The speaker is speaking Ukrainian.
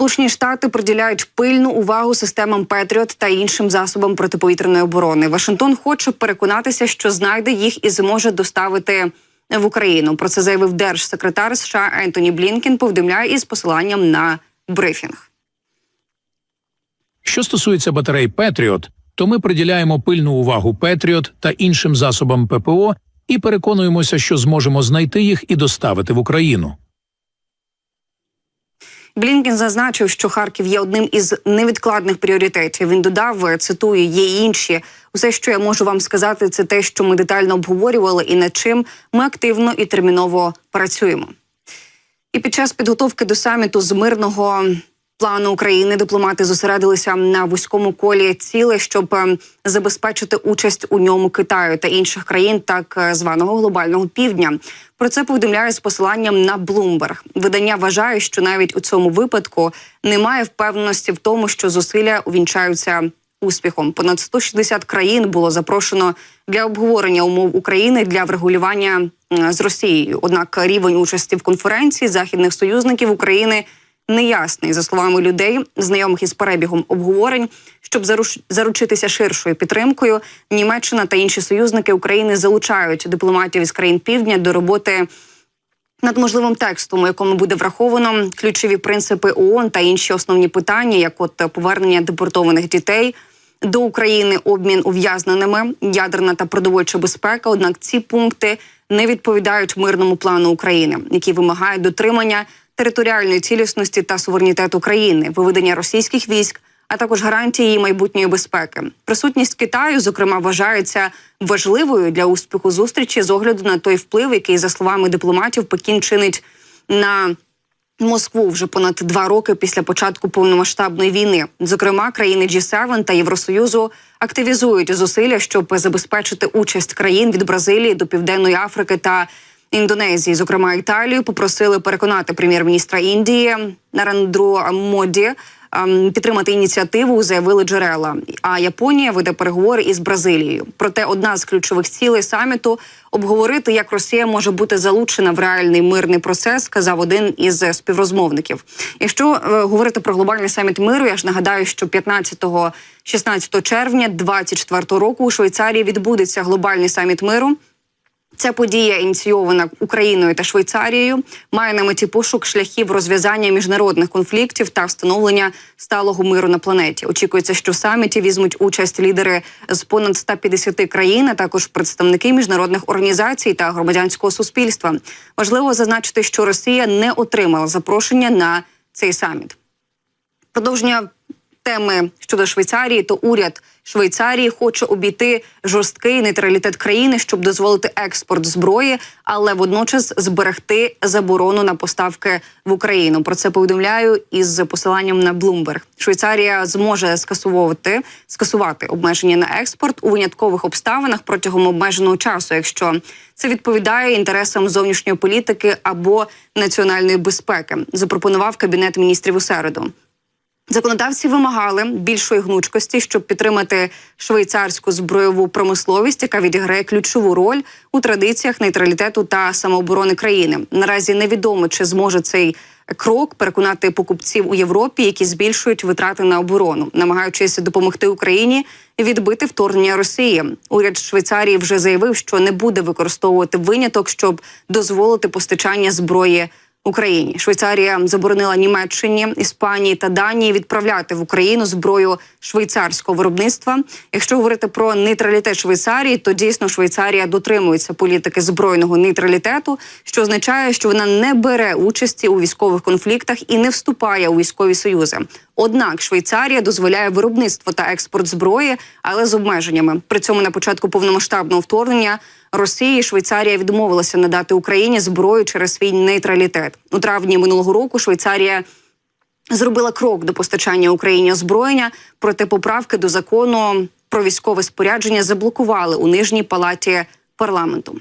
Сполучені Штати приділяють пильну увагу системам Петріот та іншим засобам протиповітряної оборони. Вашингтон хоче переконатися, що знайде їх і зможе доставити в Україну. Про це заявив держсекретар США Ентоні Блінкен, повідомляє із посиланням на брифінг. Що стосується батарей Петріот, то ми приділяємо пильну увагу Петріот та іншим засобам ППО і переконуємося, що зможемо знайти їх і доставити в Україну. Блінкен зазначив, що Харків є одним із невідкладних пріоритетів. Він додав, цитую, «Є й інші. Усе, що я можу вам сказати, це те, що ми детально обговорювали і над чим ми активно і терміново працюємо». І під час підготовки до саміту з мирного плану України дипломати зосередилися на вузькому колі цілей, щоб забезпечити участь у ньому Китаю та інших країн так званого глобального півдня. Про це повідомляє з посиланням на Bloomberg. Видання вважає, що навіть у цьому випадку немає впевненості в тому, що зусилля увінчаються успіхом. Понад 160 країн було запрошено для обговорення умов України для врегулювання з Росією. Однак рівень участі в конференції західних союзників України неясний. За словами людей, знайомих із перебігом обговорень, щоб заручитися ширшою підтримкою, Німеччина та інші союзники України залучають дипломатів із країн Півдня до роботи над можливим текстом, у якому буде враховано ключові принципи ООН та інші основні питання, як от повернення депортованих дітей до України, обмін ув'язненими, ядерна та продовольча безпека. Однак ці пункти не відповідають мирному плану України, який вимагає дотримання територіальної цілісності та суверенітету країни, виведення російських військ, а також гарантії її майбутньої безпеки. Присутність Китаю, зокрема, вважається важливою для успіху зустрічі з огляду на той вплив, який, за словами дипломатів, Пекін чинить на Москву вже понад 2 роки після початку повномасштабної війни. Зокрема, країни G7 та Євросоюзу активізують зусилля, щоб забезпечити участь країн від Бразилії до Південної Африки та Індонезії, зокрема Італію, попросили переконати прем'єр-міністра Індії Нарендру Моді підтримати ініціативу, заявили джерела. А Японія веде переговори із Бразилією. Проте одна з ключових цілей саміту – обговорити, як Росія може бути залучена в реальний мирний процес, сказав один із співрозмовників. Якщо говорити про глобальний саміт миру, я ж нагадаю, що 15-16 червня 2024 року у Швейцарії відбудеться глобальний саміт миру. Ця подія, ініційована Україною та Швейцарією, має на меті пошук шляхів розв'язання міжнародних конфліктів та встановлення сталого миру на планеті. Очікується, що в саміті візьмуть участь лідери з понад 150 країн, а також представники міжнародних організацій та громадянського суспільства. Важливо зазначити, що Росія не отримала запрошення на цей саміт. Продовження теми щодо Швейцарії, то уряд Швейцарії хоче обійти жорсткий нейтралітет країни, щоб дозволити експорт зброї, але водночас зберегти заборону на поставки в Україну. Про це повідомляю із посиланням на Bloomberg. Швейцарія зможе скасувати обмеження на експорт у виняткових обставинах протягом обмеженого часу, якщо це відповідає інтересам зовнішньої політики або національної безпеки, запропонував Кабінет міністрів у середу. Законодавці вимагали більшої гнучкості, щоб підтримати швейцарську збройову промисловість, яка відіграє ключову роль у традиціях нейтралітету та самооборони країни. Наразі невідомо, чи зможе цей крок переконати покупців у Європі, які збільшують витрати на оборону, намагаючись допомогти Україні відбити вторгнення Росії. Уряд Швейцарії вже заявив, що не буде використовувати виняток, щоб дозволити постачання зброї Україні. Швейцарія заборонила Німеччині, Іспанії та Данії відправляти в Україну зброю швейцарського виробництва. Якщо говорити про нейтралітет Швейцарії, то дійсно Швейцарія дотримується політики збройного нейтралітету, що означає, що вона не бере участі у військових конфліктах і не вступає у військові союзи. Однак Швейцарія дозволяє виробництво та експорт зброї, але з обмеженнями. При цьому на початку повномасштабного вторгнення Росії Швейцарія відмовилася надати Україні зброю через свій нейтралітет. У травні минулого року Швейцарія зробила крок до постачання Україні озброєння, проте поправки до закону про військове спорядження заблокували у нижній палаті парламенту.